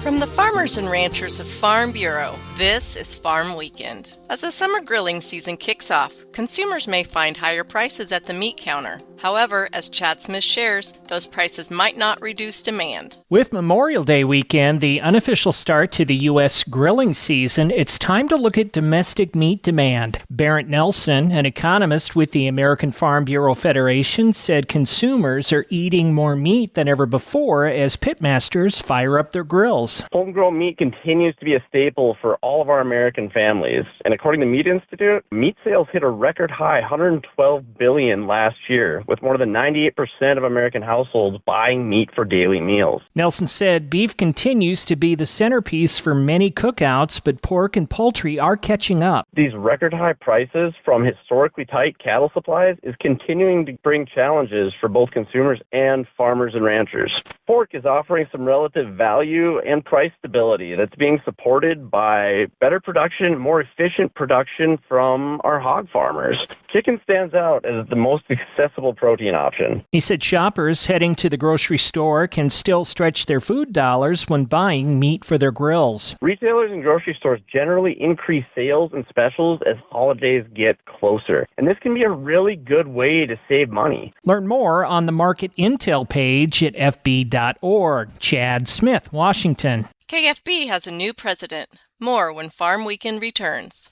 From the farmers and ranchers of Farm Bureau, this is Farm Weekend. As the summer grilling season kicks off, consumers may find higher prices at the meat counter. However, as Chad Smith shares, those prices might not reduce demand. With Memorial Day weekend, the unofficial start to the U.S. grilling season, it's time to look at domestic meat demand. Barrett Nelson, an economist with the American Farm Bureau Federation, said consumers are eating more meat than ever before as pitmasters fire up their grills. Homegrown meat continues to be a staple for all of our American families. And according to Meat Institute, meat sales hit a record high, $112 billion last year, with more than 98% of American households buying meat for daily meals. Nelson said beef continues to be the centerpiece for many cookouts, but pork and poultry are catching up. These record high prices from historically tight cattle supplies is continuing to bring challenges for both consumers and farmers and ranchers. Pork is offering some relative value and price stability that's being supported by better production, more efficient production from our hog farmers. Chicken stands out as the most accessible protein option. He said shoppers heading to the grocery store can still stretch their food dollars when buying meat for their grills. Retailers and grocery stores generally increase sales and specials as holidays get closer, and this can be a really good way to save money. Learn more on the Market Intel page at fb.org. Chad Smith, Washington. KFB has a new president. More when Farm Weekend returns.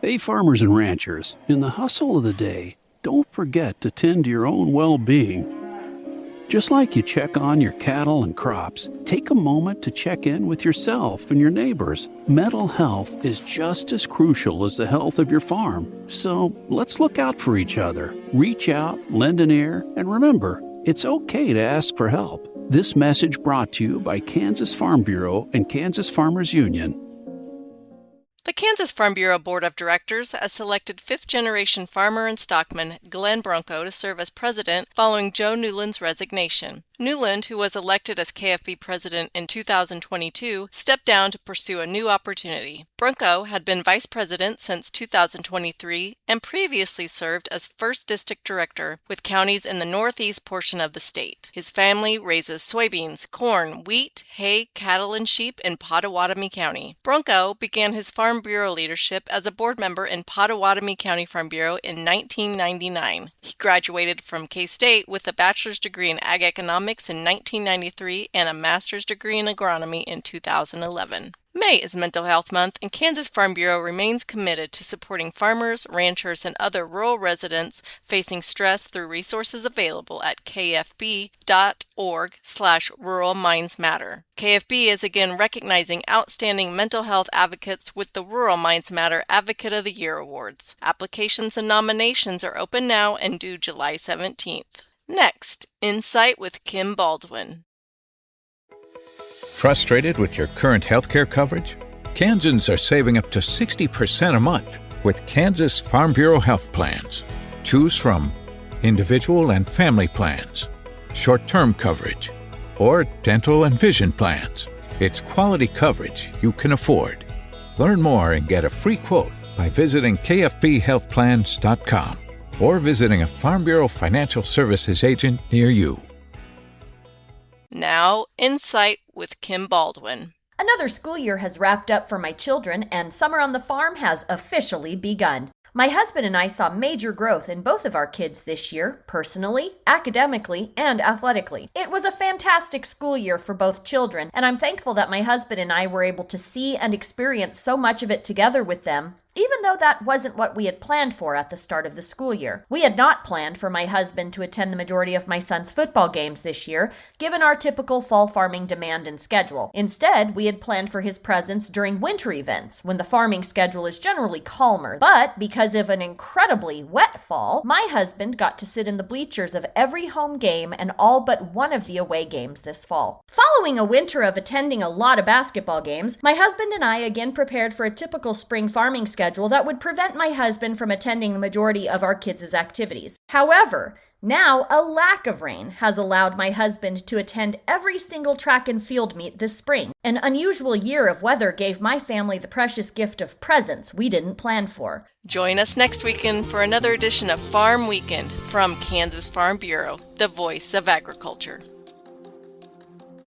Hey, farmers and ranchers, in the hustle of the day, don't forget to tend to your own well-being. Just like you check on your cattle and crops, take a moment to check in with yourself and your neighbors. Mental health is just as crucial as the health of your farm. So let's look out for each other. Reach out, lend an ear, and remember, it's okay to ask for help. This message brought to you by Kansas Farm Bureau and Kansas Farmers Union. The Kansas Farm Bureau Board of Directors has selected fifth-generation farmer and stockman Glenn Bronco to serve as president following Joe Newland's resignation. Newland, who was elected as KFB president in 2022, stepped down to pursue a new opportunity. Bronco had been vice president since 2023 and previously served as first district director with counties in the northeast portion of the state. His family raises soybeans, corn, wheat, hay, cattle, and sheep in Pottawatomie County. Bronco began his Farm Bureau leadership as a board member in Pottawatomie County Farm Bureau in 1999. He graduated from K-State with a bachelor's degree in ag economics in 1993 and a master's degree in agronomy in 2011. May is Mental Health Month, and Kansas Farm Bureau remains committed to supporting farmers, ranchers, and other rural residents facing stress through resources available at kfb.org/Rural Minds Matter. KFB is again recognizing outstanding mental health advocates with the Rural Minds Matter Advocate of the Year Awards. Applications and nominations are open now and due July 17th. Next, Insight with Kim Baldwin. Frustrated with your current healthcare coverage? Kansans are saving up to 60% a month with Kansas Farm Bureau health plans. Choose from individual and family plans, short-term coverage, or dental and vision plans. It's quality coverage you can afford. Learn more and get a free quote by visiting kfbhealthplans.com or visiting a Farm Bureau Financial Services agent near you. Now, Insight with Kim Baldwin. Another school year has wrapped up for my children, and summer on the farm has officially begun. My husband and I saw major growth in both of our kids this year, personally, academically, and athletically. It was a fantastic school year for both children, and I'm thankful that my husband and I were able to see and experience so much of it together with them, even though that wasn't what we had planned for at the start of the school year. We had not planned for my husband to attend the majority of my son's football games this year, given our typical fall farming demand and schedule. Instead, we had planned for his presence during winter events, when the farming schedule is generally calmer. But because of an incredibly wet fall, my husband got to sit in the bleachers of every home game and all but one of the away games this fall. Following a winter of attending a lot of basketball games, my husband and I again prepared for a typical spring farming schedule that would prevent my husband from attending the majority of our kids' activities. However, now a lack of rain has allowed my husband to attend every single track and field meet this spring. An unusual year of weather gave my family the precious gift of presents we didn't plan for. Join us next weekend for another edition of Farm Weekend from Kansas Farm Bureau, the voice of agriculture.